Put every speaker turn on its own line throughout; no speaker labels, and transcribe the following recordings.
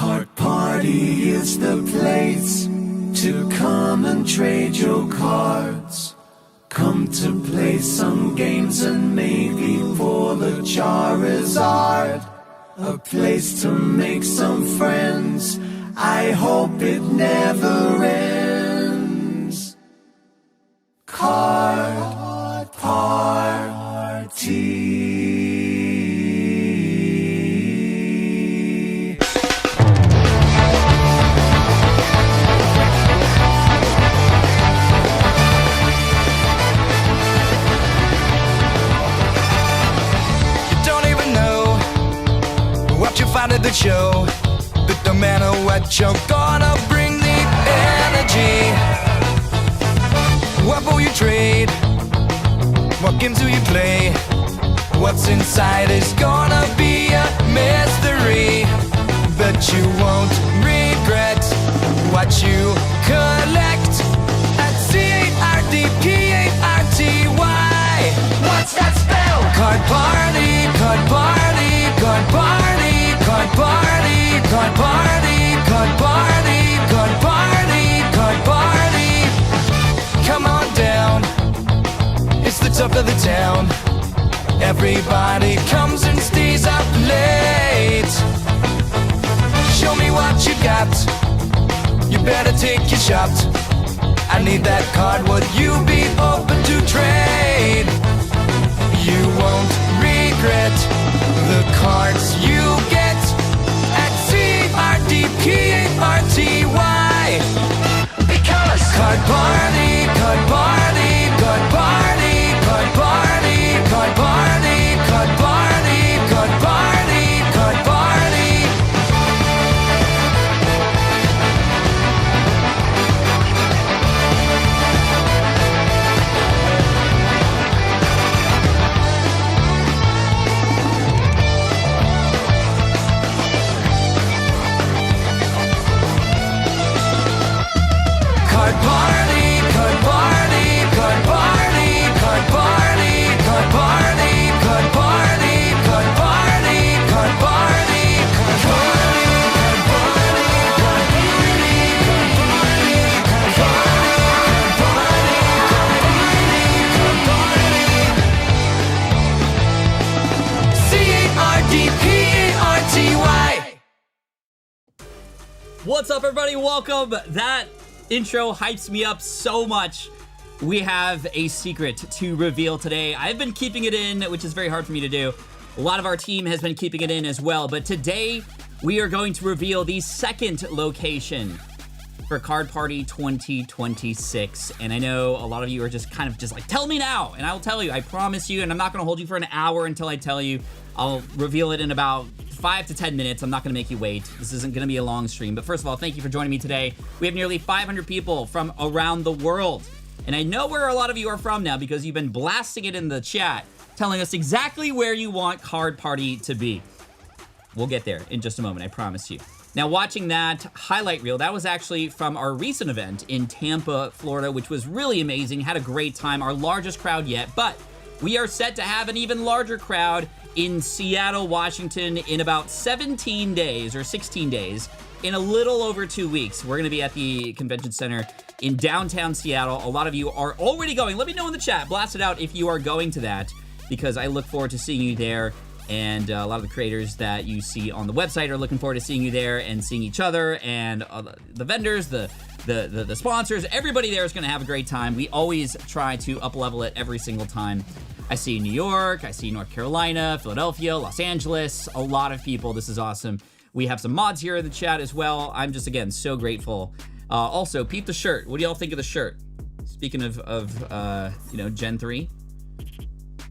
Card Party is the place to come and trade your cards. Come to play some games and maybe pull the Charizard. A place to make some friends. I hope it never ends. Card Party.
At the show, but no matter what, you're gonna bring the energy. What will you trade? What games do you play? What's inside is gonna be a mystery, but you won't regret what you collect at CARDPARTY. What's that spell? Card Party, Card Party, Card Party. Card Party, Card Party, Card Party, Card Party, Card Party. Come on down, it's the talk of the town. Everybody comes and stays up late. Show me what you got, you better take your shot. I need that card, would you be open to trade? You won't regret the cards you get at CARDPARTY. Because Card Party, Card Party, Card Party, Card Party, Card Party, Card Party, Card Party, Card Party. Card Party, Card Party, Card Party, Card Party, Card Party, Card Party, Card Party, Card Party, Card Party, Card Party, Card Party, Card Party, Card Party, CARDPARTY.
What's up, everybody? Welcome. That intro hypes me up so much. We have a secret to reveal today. I've been keeping it in, which is very hard for me to do. A lot of our team has been keeping it in as well, but today we are going to reveal the second location for Card Party 2026. And I know a lot of you are just like, tell me now, and I'll tell you, I promise you, and I'm not gonna hold you for an hour until I tell you. I'll reveal it in about 5 to 10 minutes. I'm not gonna make you wait. This isn't gonna be a long stream, but first of all, thank you for joining me today. We have nearly 500 people from around the world. And I know where a lot of you are from now because you've been blasting it in the chat, telling us exactly where you want Card Party to be. We'll get there in just a moment, I promise you. Now, watching that highlight reel, that was actually from our recent event in Tampa, Florida, which was really amazing. Had a great time, our largest crowd yet, but we are set to have an even larger crowd in Seattle, Washington in about 17 days or 16 days, in a little over 2 weeks. We're gonna be at the convention center in downtown Seattle. A lot of you are already going. Let me know in the chat, blast it out if you are going to that, because I look forward to seeing you there. And a lot of the creators that you see on the website are looking forward to seeing you there and seeing each other, and the vendors, the sponsors, everybody there is gonna have a great time. We always try to up-level it every single time. I see New York, I see North Carolina, Philadelphia, Los Angeles, a lot of people. This is awesome. We have some mods here in the chat as well. I'm just, again, so grateful. Also, peep the shirt. What do y'all think of the shirt? Speaking of Gen 3,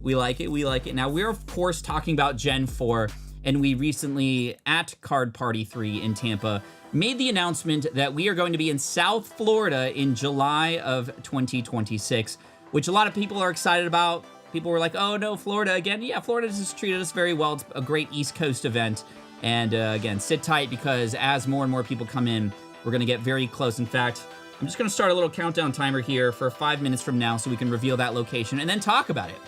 we like it, we like it. Now, we're, of course, talking about Gen 4, and we recently, at Card Party 3 in Tampa, made the announcement that we are going to be in South Florida in July of 2026, which a lot of people are excited about. People were like, oh no, Florida again. Yeah, Florida has treated us very well. It's a great East Coast event. And again, sit tight, because as more and more people come in, we're gonna get very close. In fact, I'm just gonna start a little countdown timer here for 5 minutes from now so we can reveal that location and then talk about it.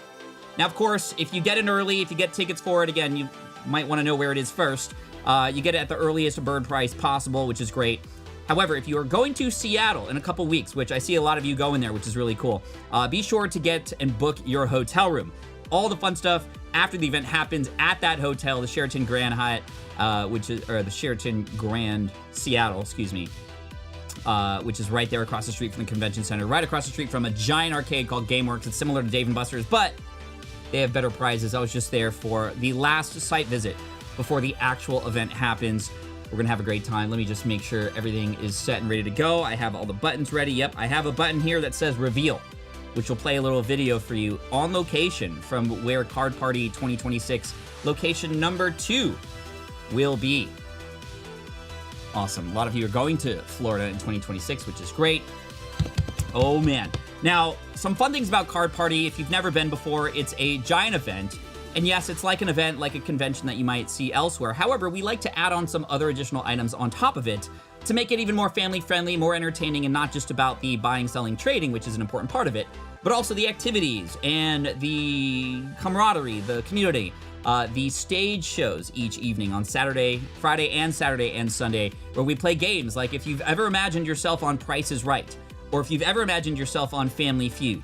Now, of course, if you get in early, if you get tickets for it, again, you might wanna know where it is first. You get it at the earliest bird price possible, which is great. However, if you are going to Seattle in a couple weeks, which I see a lot of you going there, which is really cool, be sure to get and book your hotel room. All the fun stuff after the event happens at that hotel, the Sheraton Grand Hyatt, the Sheraton Grand Seattle, excuse me, which is right there across the street from the convention center, right across the street from a giant arcade called GameWorks. It's similar to Dave & Buster's, but they have better prizes. I was just there for the last site visit before the actual event happens. We're gonna have a great time. Let me just make sure everything is set and ready to go. I have all the buttons ready. Yep, I have a button here that says reveal, which will play a little video for you on location from where Card Party 2026 location number 2 will be. Awesome. A lot of you are going to Florida in 2026, which is great. Oh man. Now, some fun things about Card Party. If you've never been before, it's a giant event. And yes, it's like an event, like a convention that you might see elsewhere. However, we like to add on some other additional items on top of it to make it even more family-friendly, more entertaining, and not just about the buying, selling, trading, which is an important part of it, but also the activities and the camaraderie, the community, the stage shows each evening on Saturday, Friday, and Saturday and Sunday, where we play games like if you've ever imagined yourself on Price is Right, or if you've ever imagined yourself on Family Feud.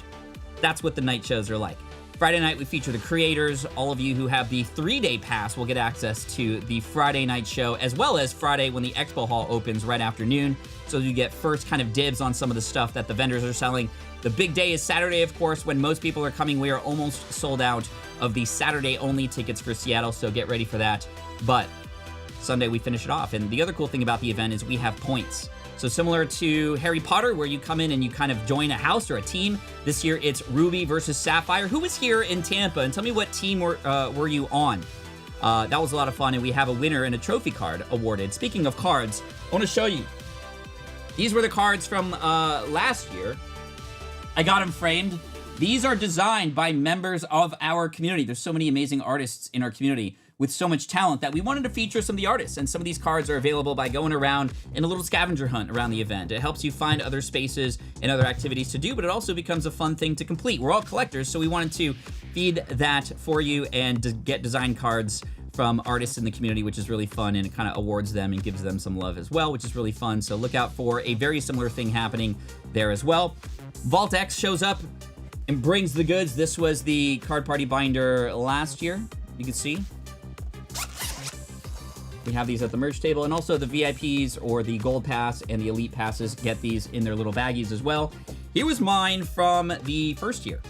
That's what the night shows are like. Friday night, we feature the creators. All of you who have the 3-day pass will get access to the Friday night show, as well as Friday when the expo hall opens right after noon. So you get first kind of dibs on some of the stuff that the vendors are selling. The big day is Saturday, of course, when most people are coming. We are almost sold out of the Saturday-only tickets for Seattle, so get ready for that. But Sunday, we finish it off. And the other cool thing about the event is we have points. So similar to Harry Potter, where you come in and you kind of join a house or a team, this year it's Ruby versus Sapphire. Who was here in Tampa? And tell me what team were you on? That was a lot of fun, and we have a winner and a trophy card awarded. Speaking of cards, I want to show you. These were the cards from last year. I got them framed. These are designed by members of our community. There's so many amazing artists in our community with so much talent that we wanted to feature some of the artists, and some of these cards are available by going around in a little scavenger hunt around the event. It helps you find other spaces and other activities to do, but it also becomes a fun thing to complete. We're all collectors, so we wanted to feed that for you and to get design cards from artists in the community, which is really fun, and it kind of awards them and gives them some love as well, which is really fun. So look out for a very similar thing happening there as well. Vault X shows up and brings the goods. This was the Card Party binder last year. You can see we have these at the merch table, and also the VIPs or the Gold Pass and the Elite Passes get these in their little baggies as well. Here was mine from the first year.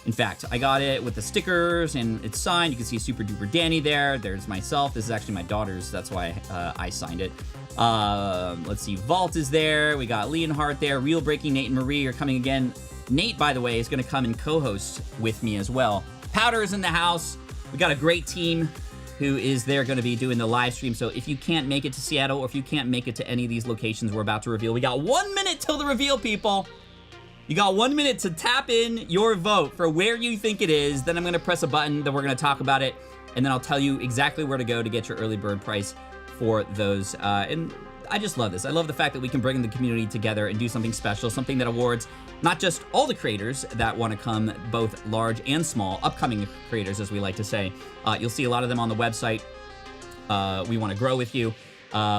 In fact, I got it with the stickers and it's signed. You can see Super Duper Danny there. There's myself. This is actually my daughter's. That's why I signed it. Let's see. Vault is there. We got Leonhardt there. Real Breaking Nate and Marie are coming again. Nate, by the way, is going to come and co-host with me as well. Powder is in the house. We got a great team who is there going to be doing the live stream. So if you can't make it to Seattle, or if you can't make it to any of these locations we're about to reveal, we got 1 minute till the reveal, people. You got 1 minute to tap in your vote for where you think it is. Then I'm going to press a button, then we're going to talk about it, and then I'll tell you exactly where to go to get your early bird price for those. And I just love this. I love the fact that we can bring the community together and do something special, something that awards not just all the creators that want to come, both large and small, upcoming creators, as we like to say. You'll see a lot of them on the website. We want to grow with you.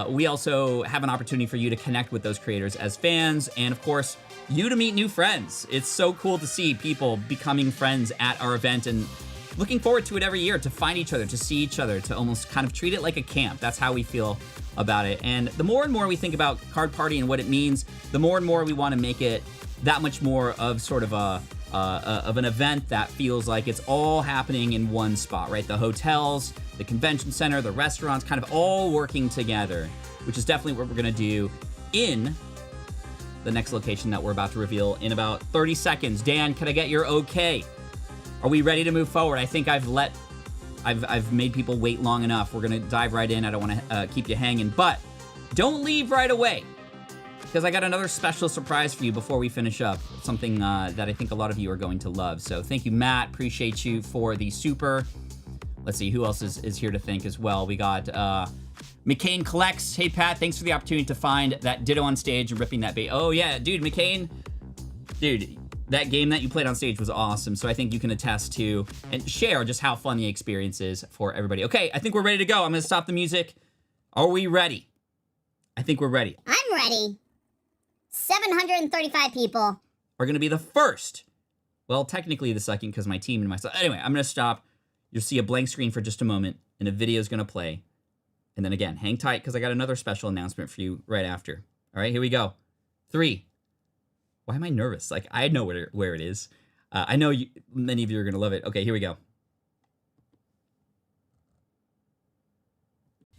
We also have an opportunity for you to connect with those creators as fans, and of course, you to meet new friends. It's so cool to see people becoming friends at our event, and looking forward to it every year, to find each other, to see each other, to almost kind of treat it like a camp. That's how we feel about it. And the more and more we think about Card Party and what it means, the more and more we want to make it that much more of sort of an event that feels like it's all happening in one spot, right? The hotels, the convention center, the restaurants, kind of all working together, which is definitely what we're going to do in the next location that we're about to reveal in about 30 seconds. Dan, can I get your okay? Are we ready to move forward? I think I've made people wait long enough. We're gonna dive right in. I don't want to keep you hanging, but don't leave right away, because I got another special surprise for you before we finish up. Something that I think a lot of you are going to love. So thank you, Matt. Appreciate you for the super. Let's see, who else is here to thank as well. We got McCain Collects. Hey, Pat, thanks for the opportunity to find that Ditto on stage and ripping that bait. Oh, yeah, dude, McCain. Dude, that game that you played on stage was awesome. So I think you can attest to and share just how fun the experience is for everybody. Okay, I think we're ready to go. I'm going to stop the music. Are we ready? I think we're ready.
I'm ready. 735 people.
Are going to be the first. Well, technically the second because my team and myself. Anyway, I'm going to stop. You'll see a blank screen for just a moment, and a video is going to play. And then again, hang tight because I got another special announcement for you right after. All right, here we go. 3. Why am I nervous? Like, I know where it is. I know many of you are going to love it. Okay, here we go.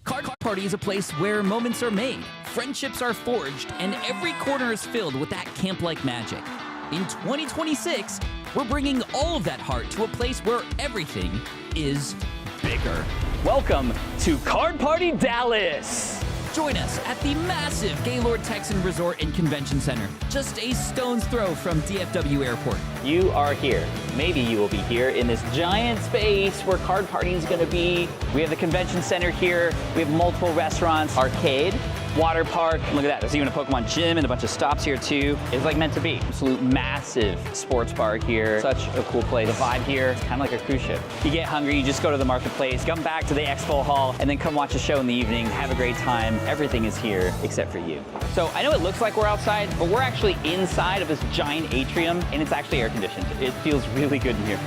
Card Party is a place where moments are made, friendships are forged, and every corner is filled with that camp-like magic. In 2026, we're bringing all of that heart to a place where everything is bigger.
Welcome to Card Party Dallas!
Join us at the massive Gaylord Texan Resort and Convention Center, just a stone's throw from DFW Airport.
You are here. Maybe you will be here in this giant space where Card Party is going to be. We have the convention center here. We have multiple restaurants, arcade, water park. Look at that. There's even a Pokemon gym and a bunch of stops here too. It's like meant to be. Absolute massive sports park here. Such a cool place. The vibe here, it's kind of like a cruise ship. You get hungry, you just go to the marketplace, come back to the expo hall, and then come watch a show in the evening, have a great time. Everything is here except for you. So I know it looks like we're outside, but we're actually inside of this giant atrium, and it's actually air conditioned. It feels really good in here.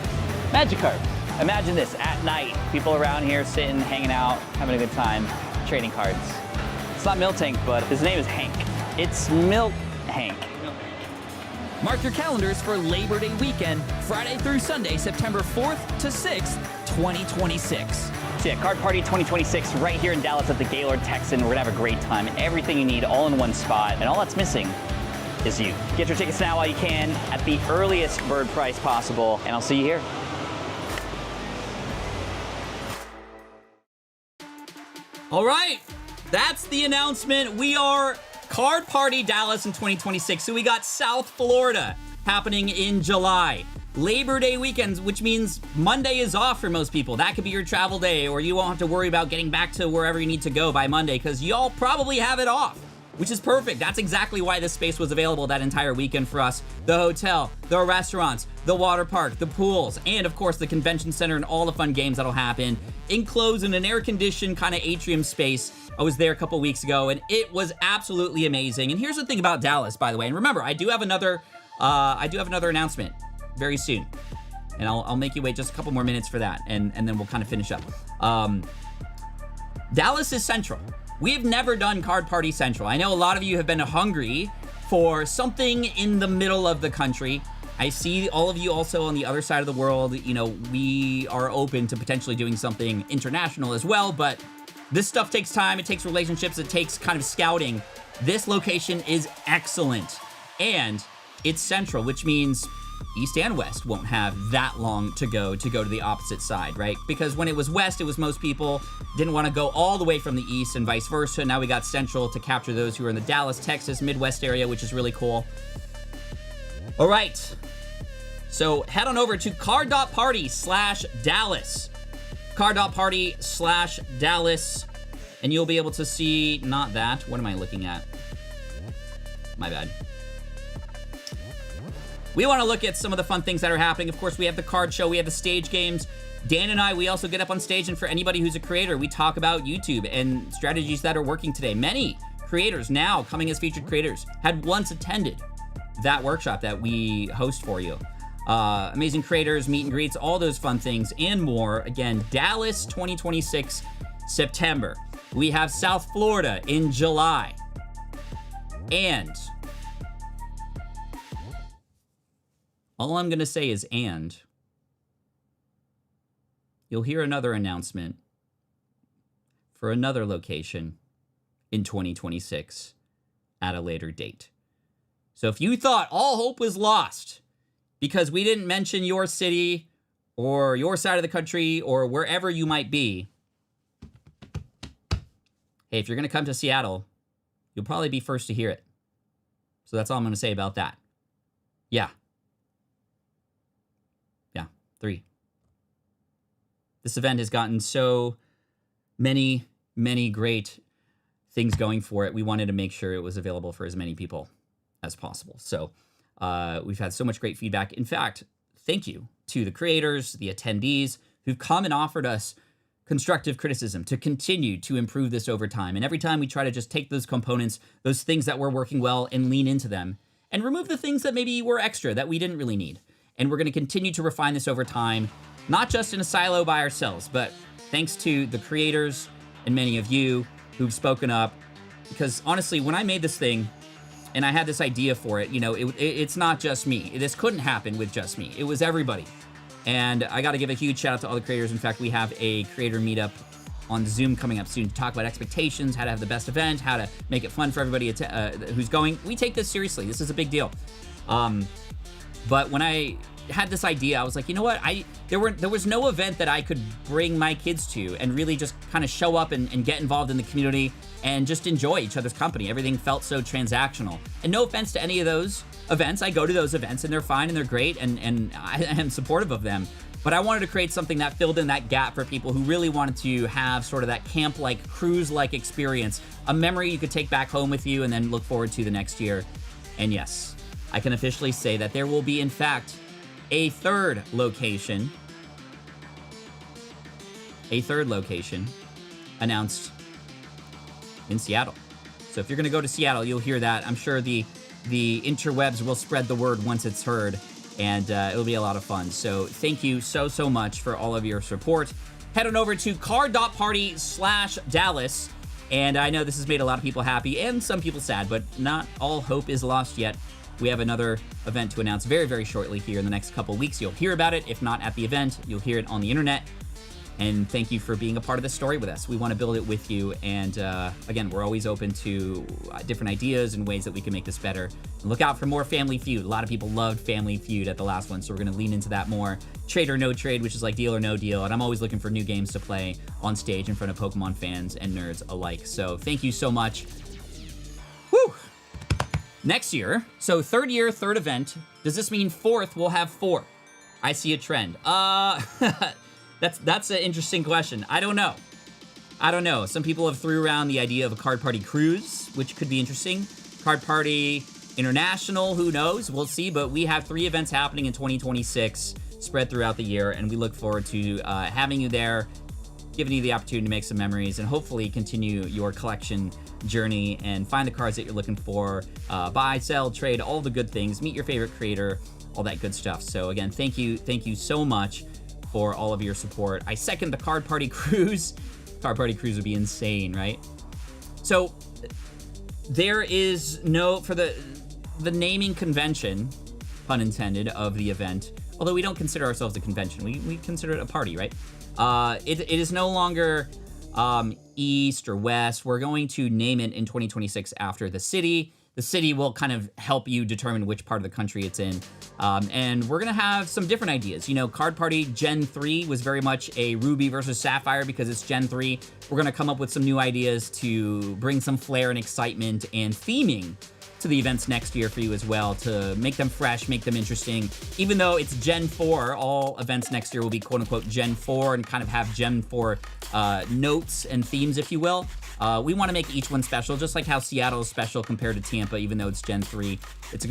Magikarp. Imagine this at night. People around here sitting, hanging out, having a good time, trading cards. It's not Miltank, but his name is Hank. It's Milk Hank.
Mark your calendars for Labor Day weekend, Friday through Sunday, September 4th to 6th, 2026.
So yeah, Card Party 2026 right here in Dallas at the Gaylord Texan. We're gonna have a great time. Everything you need all in one spot, and all that's missing is you. Get your tickets now while you can at the earliest bird price possible, and I'll see you here.
All right, that's the announcement. We are Card Party Dallas in 2026. So we got South Florida happening in July. Labor Day weekends, which means Monday is off for most people. That could be your travel day, or you won't have to worry about getting back to wherever you need to go by Monday because y'all probably have it off, which is perfect. That's exactly why this space was available that entire weekend for us. The hotel, the restaurants, the water park, the pools, and of course the convention center and all the fun games that'll happen enclosed in an air-conditioned kind of atrium space. I was there a couple weeks ago and it was absolutely amazing. And here's the thing about Dallas, by the way. And remember, I do have another announcement very soon. And I'll make you wait just a couple more minutes for that, and then we'll kind of finish up. Dallas is central. We've never done Card Party Central. I know a lot of you have been hungry for something in the middle of the country. I see all of you also on the other side of the world. You know, we are open to potentially doing something international as well, but this stuff takes time. It takes relationships. It takes kind of scouting. This location is excellent, and it's central, which means East and West won't have that long to go to the opposite side, right? Because when it was West, it was most people didn't want to go all the way from the East and vice versa. Now we got Central to capture those who are in the Dallas, Texas, Midwest area, which is really cool. All right. So head on over to card.party/Dallas. Card.party/Dallas. And you'll be able to see, not that. What am I looking at? My bad. We want to look at some of the fun things that are happening. Of course, we have the card show. We have the stage games. Dan and I, we also get up on stage, and for anybody who's a creator, we talk about YouTube and strategies that are working today. Many creators now coming as featured creators had once attended that workshop that we host for you. Amazing creators, meet and greets, all those fun things and more. Again, Dallas 2026, September. We have South Florida in July. And all I'm going to say is and. You'll hear another announcement for another location in 2026 at a later date. So if you thought all hope was lost because we didn't mention your city or your side of the country or wherever you might be, hey, if you're going to come to Seattle, you'll probably be first to hear it. So that's all I'm going to say about that. Yeah. 3. This event has gotten so many great things going for it. We wanted to make sure it was available for as many people as possible. So we've had so much great feedback. In fact, thank you to the creators, the attendees who've come and offered us constructive criticism to continue to improve this over time. And every time we try to just take those components, those things that were working well, and lean into them and remove the things that maybe were extra that we didn't really need. And we're going to continue to refine this over time, not just in a silo by ourselves, but thanks to the creators and many of you who've spoken up. Because honestly, when I made this thing and I had this idea for it, it's not just me. This couldn't happen with just me. It was everybody. And I got to give a huge shout out to all the creators. In fact, we have a creator meetup on Zoom coming up soon to talk about expectations, how to have the best event, how to make it fun for everybody who's going. We take this seriously. This is a big deal. But when I had this idea, I was like, you know what? There was no event that I could bring my kids to and really just kind of show up and get involved in the community and just enjoy each other's company. Everything felt so transactional. And no offense to any of those events. I go to those events and they're fine and they're great and I am supportive of them. But I wanted to create something that filled in that gap for people who really wanted to have sort of that camp-like, cruise-like experience, a memory you could take back home with you and then look forward to the next year. And yes, I can officially say that there will be, in fact, a third location announced in Seattle. So if you're gonna go to Seattle, you'll hear that. I'm sure the interwebs will spread the word once it's heard, and it'll be a lot of fun. So thank you so much for all of your support. Head on over to card.party/Dallas, and I know this has made a lot of people happy and some people sad, but not all hope is lost yet. We have another event to announce very, very shortly here in the next couple weeks. You'll hear about it. If not at the event, you'll hear it on the internet. And thank you for being a part of this story with us. We want to build it with you. And again, we're always open to different ideas and ways that we can make this better. And look out for more Family Feud. A lot of people loved Family Feud at the last one, so we're going to lean into that more. Trade or no trade, which is like deal or no deal. And I'm always looking for new games to play on stage in front of Pokemon fans and nerds alike. So thank you so much. Woo! Next year, so third year, third event. Does this mean fourth we'll have 4? I see a trend. That's an interesting question. I don't know. Some people have threw around the idea of a Card Party cruise, which could be interesting. Card Party International, who knows? We'll see, but we have 3 events happening in 2026 spread throughout the year, and we look forward to having you there, giving you the opportunity to make some memories, and hopefully continue your collection journey and find the cards that you're looking for, buy, sell, trade, all the good things, meet your favorite creator, all that good stuff. So again, thank you so much for all of your support. I second the Card Party cruise. Card Party cruise would be insane, right? So there is no, for the naming convention, pun intended, of the event, although we don't consider ourselves a convention, we consider it a party, right? It is no longer East or West. We're going to name it in 2026 after the city. The city will kind of help you determine which part of the country it's in. And we're gonna have some different ideas. Card Party Gen 3 was very much a Ruby versus Sapphire because it's Gen 3. We're gonna come up with some new ideas to bring some flair and excitement and theming to the events next year for you as well, to make them fresh, make them interesting. Even though it's Gen 4, all events next year will be quote-unquote Gen 4 and kind of have Gen 4 notes and themes, if you will. We want to make each one special, just like how Seattle is special compared to Tampa, even though it's Gen 3. It's a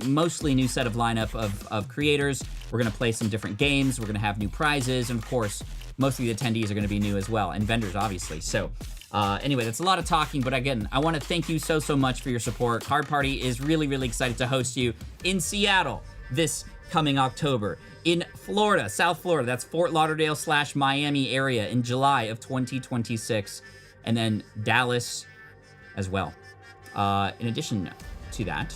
mostly new set of lineup of creators. We're going to play some different games. We're going to have new prizes. And of course, most of the attendees are going to be new as well, and vendors, obviously. So anyway, that's a lot of talking, but again, I want to thank you so much for your support. Card Party is really, really excited to host you in Seattle this coming October. In Florida, South Florida, that's Fort Lauderdale/Miami area in July of 2026. And then Dallas as well. In addition to that,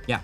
yeah.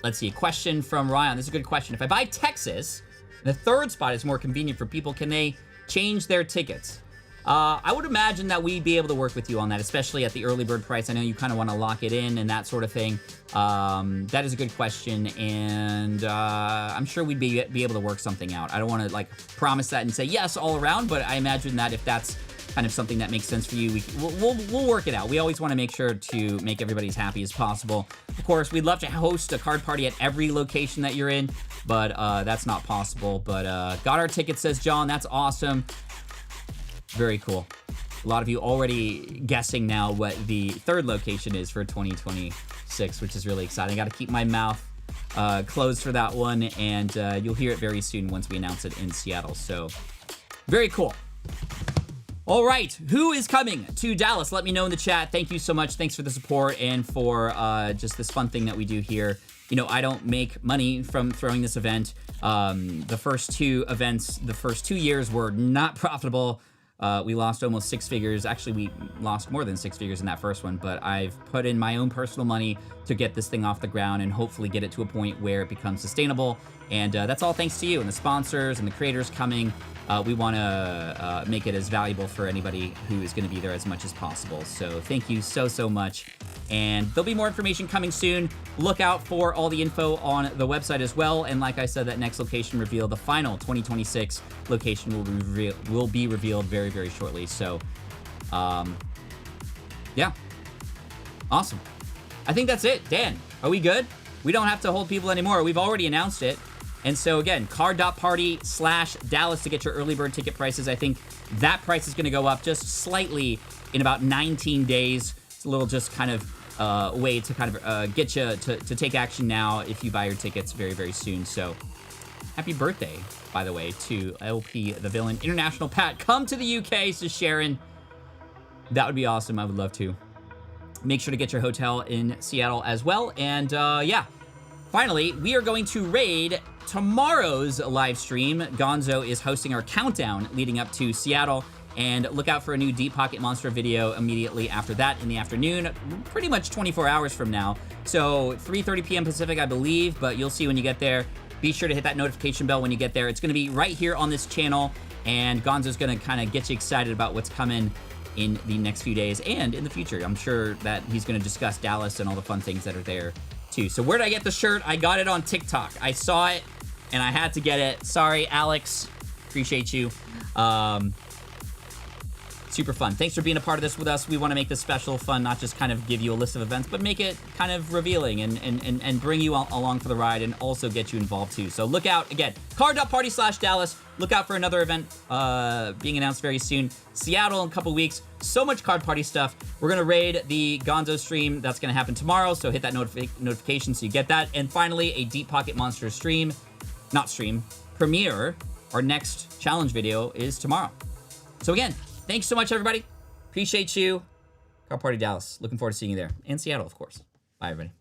Let's see, a question from Ryan. This is a good question. If I buy Texas, the third spot is more convenient for people, can they change their tickets? I would imagine that we'd be able to work with you on that, especially at the early bird price. I know you kind of want to lock it in and that sort of thing. That is a good question, and I'm sure we'd be able to work something out. I don't want to promise that and say yes all around, but I imagine that if that's kind of something that makes sense for you, we'll work it out. We always want to make sure to make everybody as happy as possible. Of course, we'd love to host a Card Party at every location that you're in, but that's not possible. But got our tickets, says John. That's awesome. Very cool. A lot of you already guessing now what the third location is for 2026, which is really exciting. I got to keep my mouth closed for that one, and you'll hear it very soon once we announce it in Seattle. So, very cool. All right, who is coming to Dallas? Let me know in the chat. Thank you so much. Thanks for the support and for just this fun thing that we do here. You know, I don't make money from throwing this event. The first 2 events, the first 2 years were not profitable. We lost almost 6 figures. Actually, we lost more than 6 figures in that first one, but I've put in my own personal money to get this thing off the ground and hopefully get it to a point where it becomes sustainable. And that's all thanks to you and the sponsors and the creators coming. We want to make it as valuable for anybody who is going to be there as much as possible. So thank you so much. And there'll be more information coming soon. Look out for all the info on the website as well. And like I said, that next location reveal, the final 2026 location will be revealed very shortly. So, yeah. Awesome. I think that's it. Dan, are we good? We don't have to hold people anymore. We've already announced it. And so again, card.party/Dallas to get your early bird ticket prices. I think that price is going to go up just slightly in about 19 days. It's a little just kind of way to kind of get you to take action now if you buy your tickets very soon. So happy birthday, by the way, to LP the Villain. International Pat, come to the UK, says Sharon. That would be awesome. I would love to. Make sure to get your hotel in Seattle as well. And yeah, finally, we are going to raid tomorrow's live stream. Gonzo is hosting our countdown leading up to Seattle. And look out for a new Deep Pocket Monster video immediately after that in the afternoon, pretty much 24 hours from now. So 3:30 p.m. Pacific, I believe, but you'll see when you get there. Be sure to hit that notification bell when you get there. It's going to be right here on this channel, and Gonzo's going to kind of get you excited about what's coming in the next few days and in the future. I'm sure that he's going to discuss Dallas and all the fun things that are there too. So where did I get the shirt? I got it on TikTok. I saw it and I had to get it. Sorry, Alex. Appreciate you. Super fun. Thanks for being a part of this with us. We want to make this special, fun, not just kind of give you a list of events, but make it kind of revealing and bring you along for the ride and also get you involved too. So look out, again, card.party/Dallas. Look out for another event being announced very soon. Seattle in a couple weeks. So much Card Party stuff. We're going to raid the Gonzo stream. That's going to happen tomorrow, so hit that notification so you get that. And finally, a Deep Pocket Monster premiere. Our next challenge video is tomorrow. So again, thanks so much, everybody. Appreciate you. Card Party Dallas. Looking forward to seeing you there. And Seattle, of course. Bye, everybody.